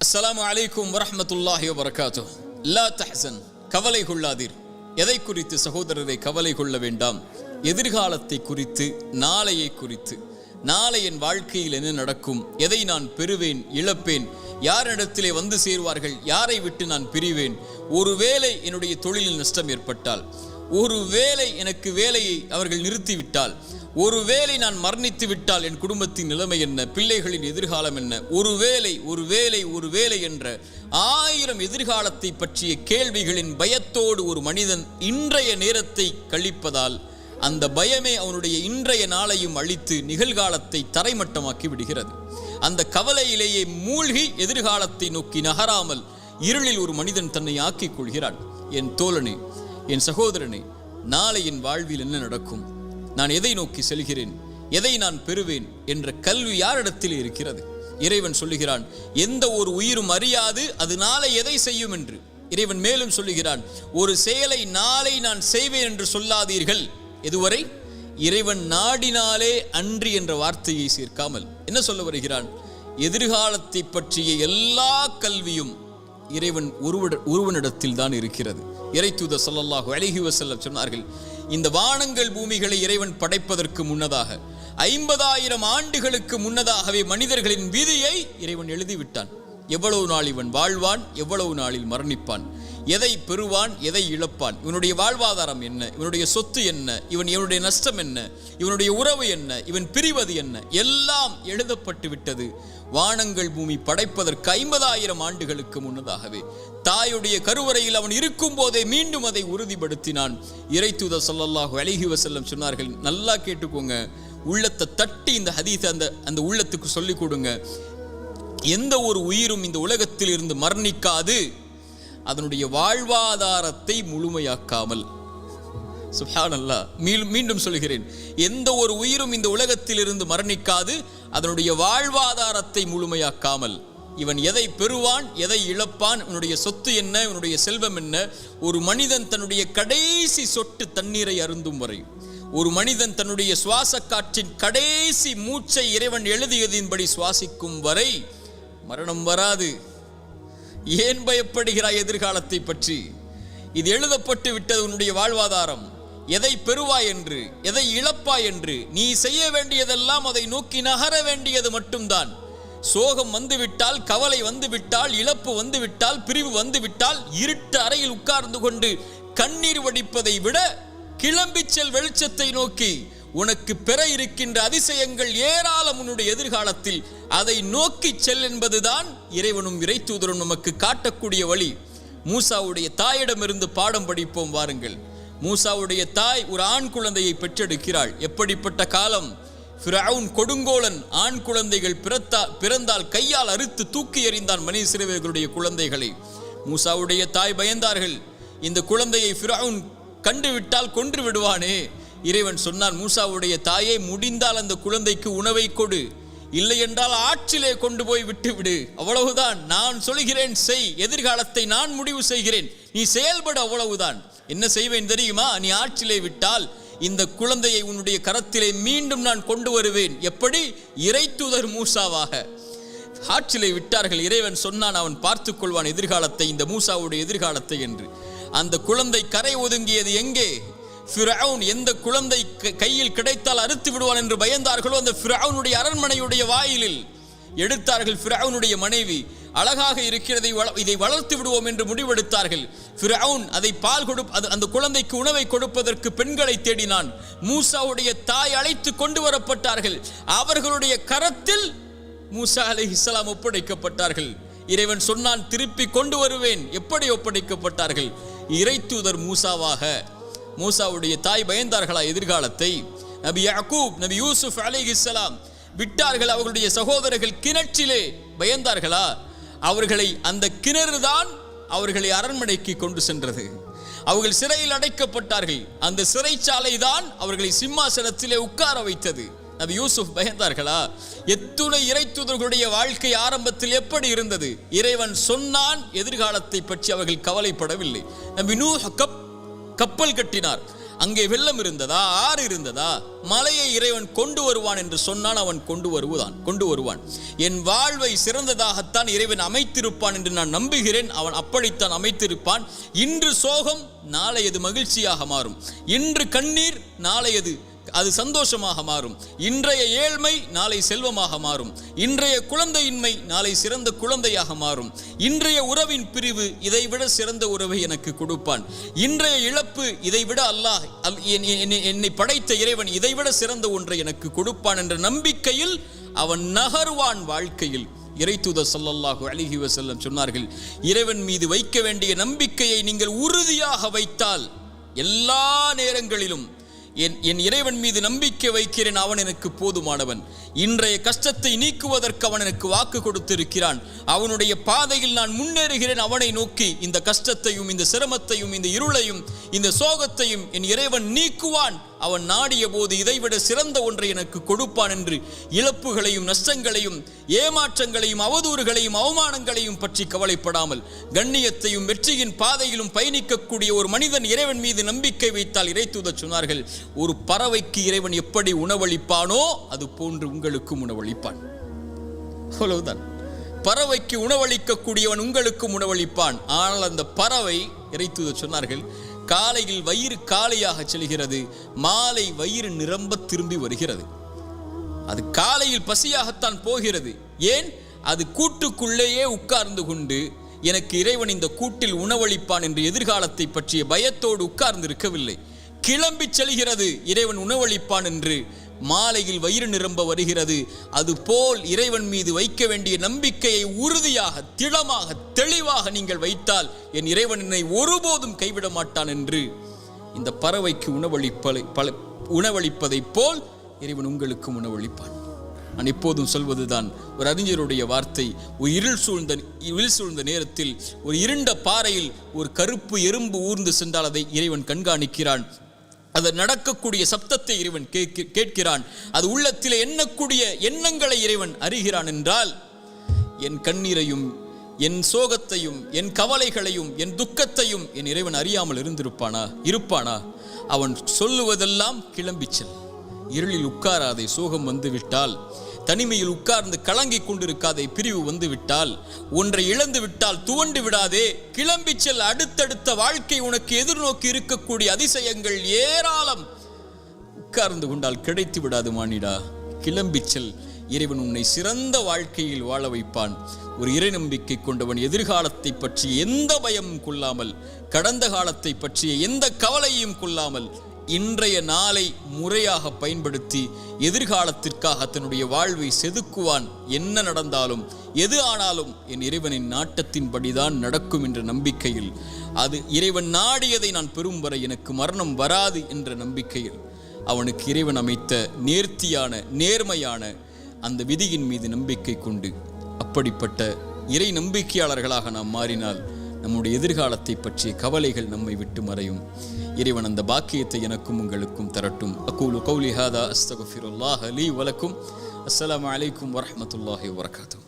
அஸ்ஸலாமு அலைக்கும் வரஹ்மத்துல்லாஹி வபரகாத்துஹ். லா தஹ்சன், கவலை கொள்ளாதீர். எதை குறித்து சகோதரரை கவலை கொள்ள வேண்டாம்? எதிர்காலத்தை குறித்து, நாளையை குறித்து. நாளை என் வாழ்க்கையில் என்ன நடக்கும்? எதை நான் பெறுவேன், இழப்பேன்? யாரிடத்திலே வந்து சேருவார்கள்? யாரை விட்டு நான் பிரிவேன்? ஒருவேளை என்னுடைய தொழிலில் நஷ்டம் ஏற்பட்டால், ஒருவேளை எனக்கு வேலையை அவர்கள் நிறுத்திவிட்டால், ஒருவேளை நான் மரணித்து விட்டால் என் குடும்பத்தின் நிலைமை என்ன? பிள்ளைகளின் எதிர்காலம் என்ன? ஒருவேளை என்ற 1000 எதிர்காலத்தை பற்றிய கேள்விகளின் பயத்தோடு ஒரு மனிதன் இன்றைய நேரத்தை கழிப்பதால் அந்த பயமே அவனுடைய இன்றைய நாளையும் அழித்து நிகழ்காலத்தை தரைமட்டமாக்கி விடுகிறது. அந்த கவலையிலேயே மூழ்கி எதிர்காலத்தை நோக்கி நகராமல் இருளில் ஒரு மனிதன் தன்னை ஆக்கிக் கொள்கிறான். என் தோழனே, என் சகோதரனே, நாளை என் வாழ்வில் என்ன நடக்கும்? நான் எதை நோக்கி செல்கிறேன்? எதை நான் பெறுவேன் என்ற கல்வி யாரிடத்தில் இருக்கிறது? இறைவன் சொல்லுகிறான், எந்த ஒரு உயிரும் அறியாது அது நாளை எதை செய்யும் என்று. இறைவன் மேலும் சொல்லுகிறான், ஒரு செயலை நாளை நான் செய்வேன் என்று சொல்லாதீர்கள். எதுவரை? இறைவன் நாடினாலே அன்றி என்ற வார்த்தையை சேர்க்காமல் என்ன சொல்ல வருகிறான்? எதிர்காலத்தை பற்றிய எல்லா கல்வியும் இறைவன் ஒருவனிடத்தில் தான் இருக்கிறது. இறைத்தூதர் ஸல்லல்லாஹு அலைஹி வஸல்லம் சொன்னார்கள், இந்த வானங்கள் பூமிகளை இறைவன் படைப்பதற்கு முன்னதாக 50,000 ஆண்டுகளுக்கு முன்னதாகவே மனிதர்களின் விதியை இறைவன் எழுதிவிட்டான். எவ்வளவு நாள் இவன் வாழ்வான், எவ்வளவு நாளில் மரணிப்பான், எதை பெறுவான், எதை இழப்பான், இவனுடைய வாழ்வாதாரம் என்ன, இவனுடைய சொத்து என்ன, இவனுடைய நஷ்டம் என்ன, இவனுடைய உறவு என்ன, இவன் பிரிவது என்ன, எல்லாம் எழுதப்பட்டு விட்டது. வானங்கள் பூமி படைப்பதற்கு 50,000 ஆண்டுகளுக்கு முன்னதாகவே தாயுடைய கருவறையில் அவன் இருக்கும் போதே மீண்டும் அதை உறுதிப்படுத்தினான். இறைத்தூதர் ஸல்லல்லாஹு அலைஹி வஸல்லம் சொன்னார்கள், நல்லா கேட்டுக்கோங்க, உள்ளத்தை தட்டி இந்த ஹதீஸை அந்த உள்ளத்துக்கு சொல்லிக் கொடுங்க. எந்த ஒரு உயிரும் இந்த உலகத்தில் இருந்து மரணிக்காது அதனுடைய வாழ்வாதாரத்தை முழுமையாக்காமல். சுப்ஹானல்லாஹ், மீண்டும் சொல்கிறேன், எந்த ஒரு உயிரும் இந்த உலகத்தில் இருந்து மரணிக்காது அதனுடைய வாழ்வாதாரத்தை முழுமையாக்காமல். இவன் எதை பெறுவான், எதை இழப்பான், இவனுடைய சொத்து என்ன, இவனுடைய செல்வம் என்ன, ஒரு மனிதன் தன்னுடைய கடைசி சொட்டு தண்ணீரை அருந்தும் வரை, ஒரு மனிதன் தன்னுடைய சுவாச காற்றின் கடைசி மூச்சை இறைவன் எழுதியதின்படி சுவாசிக்கும் வரை மரணம் வராது. ஏன் பயப்படுகிறாய் எதிர்காலத்தை பற்றி? இது எழுதப்பட்டு விட்டது உன்னுடைய வாழ்வாதாரம். எதை பெறுவாய் என்று, எதை இழப்பாய் என்று. நீ செய்ய வேண்டியதெல்லாம் அதை நோக்கி நகர வேண்டியது மட்டும்தான். சோகம் வந்துவிட்டால், கவலை வந்துவிட்டால், இழப்பு வந்துவிட்டால், பிரிவு வந்துவிட்டால், இருட்டு அறையில் உட்கார்ந்து கொண்டு கண்ணீர் வடிப்பதை விட கிளம்பிச் செல் வெளிச்சத்தை நோக்கி. உனக்கு பெற இருக்கின்ற அதிசயங்கள் ஏராளம் உன்னுடைய எதிர்காலத்தில். அதை நோக்கி செல் என்பதுதான் இறைவனும் இறைத்தூதரும் நமக்கு காட்டக்கூடிய வழி. மூசாவுடைய தாயிடமிருந்து பாடம் படிப்போம் வாருங்கள். மூசாவுடைய தாய் ஒரு ஆண் குழந்தையை பெற்றெடுக்கிறாள். எப்படிப்பட்ட காலம்! ஃபிரவுன் கொடுங்கோலன் ஆண் குழந்தைகள் பிறந்தால் கையால் அறுத்து தூக்கி எறிந்தான் மனித சிறுவர்களுடைய குழந்தைகளை. மூசாவுடைய தாய் பயந்தார்கள், இந்த குழந்தையை ஃபிரவுன் கண்டுவிட்டால் கொன்று விடுவானே. இறைவன் சொன்னான், மூசாவுடைய தாயை, முடிந்தால் அந்த குழந்தைக்கு உணவை கொடு, இல்லை என்றால் ஆற்றிலே கொண்டு போய் விட்டுவிடு. அவ்வளவுதான், நான் சொல்கிறேன் செய், எதிர்காலத்தை நான் முடிவு செய்கிறேன், நீ செயல்பட, அவ்வளவுதான். என்ன செய்வேன் தெரியுமா? நீ ஆற்றிலே விட்டால் இந்த குழந்தையை உன்னுடைய கரத்திலே மீண்டும் நான் கொண்டு வருவேன். எப்படி? இறைத்தூதர் மூசாவாக. ஆற்றிலே விட்டார்கள். இறைவன் சொன்னான், அவன் பார்த்துக் கொள்வான் எதிர்காலத்தை, இந்த மூசாவுடைய எதிர்காலத்தை என்று. அந்த குழந்தை கரை ஒதுங்கியது எங்கே? ஃபிரவுன் எந்த குழந்தை கையில் கிடைத்தால் அறுத்து விடுவான் என்று பயந்தார்களோ அந்த ஃபிரவுனுடைய அரண்மனையுடைய வாயிலில் எடுத்தார்கள். ஃபிரவுனுடைய மனைவி அழகாக இருக்கிறதை, இதை வளர்த்து விடுவோம் என்று முடிவெடுத்தார்கள். ஃபிரவுன் அதை அந்த குழந்தைக்கு உணவை கொடுப்பதற்கு பெண்களை தேடினான். மூசாவுடைய தாய் அழைத்து கொண்டு வரப்பட்டார்கள். அவர்களுடைய கரத்தில் மூசா அலைஹிஸ்ஸலாம் ஒப்படைக்கப்பட்டார்கள். இறைவன் சொன்னான், திருப்பி கொண்டு வருவேன். எப்படி ஒப்படைக்கப்பட்டார்கள்? இறைத்தூதர் மூசாவாக. மூசாவுடைய தாய் பயந்தார்களா எதிர்காலத்தை? நபி யாக்கூப், நபி யூசுப் அலைஹிஸ்ஸலாம் விட்டார்கள். அவர்களுடைய சகோதரர்கள் கிணற்றிலே பயந்தார்களா? அவர்களை அந்த கிணறு தான் அவர்களை அரண்மனைக்கு கொண்டு சென்றது. அவர்கள் சிறையில் அடைக்கப்பட்டார்கள். அந்த சிறைச்சாலை தான் அவர்களை சிம்மாசனத்திலே உட்கார வைத்தது. நபி யூசுப் பயந்தார்களா? எத்துணை இறைத்தூதர்களுடைய வாழ்க்கை ஆரம்பத்தில் எப்படி இருந்தது? இறைவன் சொன்னான், எதிர்காலத்தை பற்றி அவர்கள் கவலைப்படவில்லை. நபி நூஹ் கப்பல் கட்டினார். அங்கே வெள்ளம் இருந்ததா, ஆறு இருந்ததா, மலையை இறைவன் கொண்டு வருவான் என்று சொன்னால் அவன் கொண்டு வருவான். என் வாழ்வை சிறந்ததாகத்தான் இறைவன் அமைத்திருப்பான் என்று நான் நம்புகிறேன். அவன் அப்படித்தான் அமைத்திருப்பான். இன்று சோகம் நாளையது மகிழ்ச்சியாக மாறும். இன்று கண்ணீர் நாளையது அது சந்தோஷமாக மாறும். இன்றைய ஏழ்மை நாளை செல்வமாக மாறும். இன்றைய குழந்தையின்மை நாளை சிறந்த குழந்தையாக மாறும். இன்றைய உறவின் பிரிவு இதைவிட சிறந்த உறவை எனக்கு கொடுப்பான். இன்றைய இழப்பு இதைவிட அல்லாஹ் என்னை படைத்த இறைவன் இதைவிட சிறந்த ஒன்றை எனக்கு கொடுப்பான் என்ற நம்பிக்கையில் அவன் நகர்வான் வாழ்க்கையில். இறைத்தூதர் ஸல்லல்லாஹு அலைஹி வஸல்லம் சொன்னார்கள், இறைவன் மீது வைக்க வேண்டிய நம்பிக்கையை நீங்கள் உறுதியாக வைத்தால் எல்லா நேரங்களிலும் என் இறைவன் மீது நம்பிக்கை வைக்கிறேன், அவன் எனக்கு போதுமானவன். இன்றைய கஷ்டத்தை நீக்குவதற்கு அவன் எனக்கு வாக்கு கொடுத்திருக்கிறான். அவனுடைய பாதையில் நான் முன்னேறுகிறேன். அவனை நோக்கி இந்த கஷ்டத்தையும் இந்த சிரமத்தையும் இந்த இருளையும் இந்த சோகத்தையும் என் இறைவன் நீக்குவான். அவன் நாடிய போது இதைவிட சிறந்த ஒன்றை எனக்கு கொடுப்பான் என்று இழப்புகளையும் நஷ்டங்களையும் ஏமாற்றங்களையும் அவதூறுகளையும் அவமானங்களையும் பற்றி கவலைப்படாமல் கண்ணியத்தையும் வெற்றியின் பாதையிலும் பயணிக்கக்கூடிய ஒரு மனிதன் இறைவன் மீது நம்பிக்கை வைத்தால், இறைத்தூதர் சொன்னார்கள், ஒரு பறவைக்கு இறைவன் எப்படி உணவளிப்பானோ அது போன்று உங்களுக்கும் உணவளிப்பான். அவ்வளவுதான். பறவைக்கு உணவளிக்கக்கூடியவன் உங்களுக்கும் உணவளிப்பான். ஆனால் அந்த பறவை, இறைத்தூதர் சொன்னார்கள், காலையில் வயிறு காலியாக செல்கிறது, மாலை வயிறு நிரம்ப திரும்பி வருகிறது. அது காலையில் பசியாகத்தான் போகிறது. ஏன்? அது கூட்டுக்குள்ளேயே உட்கார்ந்து கொண்டு எனக்கு இறைவன் இந்த கூட்டில் உணவளிப்பான் என்று எதிர்காலத்தை பற்றிய பயத்தோடு உட்கார்ந்து இருக்கவில்லை. கிளம்பி செல்கிறது, இறைவன் உணவளிப்பான் என்று. மாலையில் வயிறு நிரம்ப வருகிறது. அதுபோல் இறைவன் மீது வைக்க வேண்டிய நம்பிக்கையை உறுதியாக திடமாக தெளிவாக நீங்கள் வைத்தால் என் இறைவன் என்னை ஒருபோதும் கைவிட மாட்டான் என்று இந்த பறவைக்கு உணவளிப்பதை போல் இறைவன் உங்களுக்கும் உணவளிப்பான். நான் எப்போதும் சொல்வதுதான் ஒரு அறிஞருடைய வார்த்தை. ஒரு இருள் சூழ்ந்த நேரத்தில் ஒரு இருண்ட பாறையில் ஒரு கருப்பு எறும்பு ஊர்ந்து சென்றால் அதை இறைவன் கண்காணிக்கிறான். அது நடக்கக்கூடிய சப்தத்தை இறைவன் கேட்கிறான். அது உள்ளத்திலே எண்ணக்கூடிய எண்ணங்களை இறைவன் அறிகிறான் என்றால், என் கண்ணீரையும் என் சோகத்தையும் என் கவலைகளையும் என் துக்கத்தையும் என் இறைவன் அறியாமல் இருப்பானா? அவன் சொல்லுவதெல்லாம் கிளம்பிச்சல். இருளில் உட்காராதே, சோகம் வந்துவிட்டால். தனிமையில் உட்கார்ந்து கலங்கிக் கொண்டிருக்காதே, பிரிவு வந்துவிட்டால். ஒன்றை இழந்து விட்டால் துவண்டு விடாதே, கிளம்பி செல். அடுத்தடுத்த வாழ்க்கை உனக்கு எதிர்நோக்கி இருக்கக்கூடிய அதிசயங்கள் ஏராளம். உட்கார்ந்து கொண்டால் கிடைத்து விடாது மானிடா, கிளம்பி செல். இறைவன் உன்னை சிறந்த வாழ்க்கையில் வாழ வைப்பான். ஒரு இறை நம்பிக்கை கொண்டவன் எதிர்காலத்தை பற்றிய எந்த பயமும் கொள்ளாமல், கடந்த காலத்தை பற்றிய எந்த கவலையும் கொள்ளாமல், இன்றைய நாளை முறையாக பயன்படுத்தி எதிர்காலத்திற்காக தன்னுடைய வாழ்வை செதுக்குவான். என்ன நடந்தாலும் எது ஆனாலும் என் இறைவனின் நாட்டத்தின்படிதான் நடக்கும் என்ற நம்பிக்கையில், அது இறைவன் நாடியதை நான் பெறும் வரை எனக்கு மரணம் வராது என்ற நம்பிக்கையில் அவனுக்கு இறைவன் அமைத்த நேர்த்தியான நேர்மையான அந்த விதியின் மீது நம்பிக்கை கொண்டு அப்படிப்பட்ட இறை நம்பிக்கையாளர்களாக நாம் மாறினால் நம்முடைய எதிர்காலத்தை பற்றிய கவலைகள் நம்மை விட்டு மறையும். இறைவன் அந்த பாக்கியத்தை எனக்கும் உங்களுக்கும் தரட்டும். அகூலு கௌலி ஹாதா அஸ்தக்ஃபிருல்லாஹ் லீ வலக்கும். அஸ்ஸலாமு அலைக்கும் வரஹ்மத்துல்லாஹி வபரகாத்துஹு.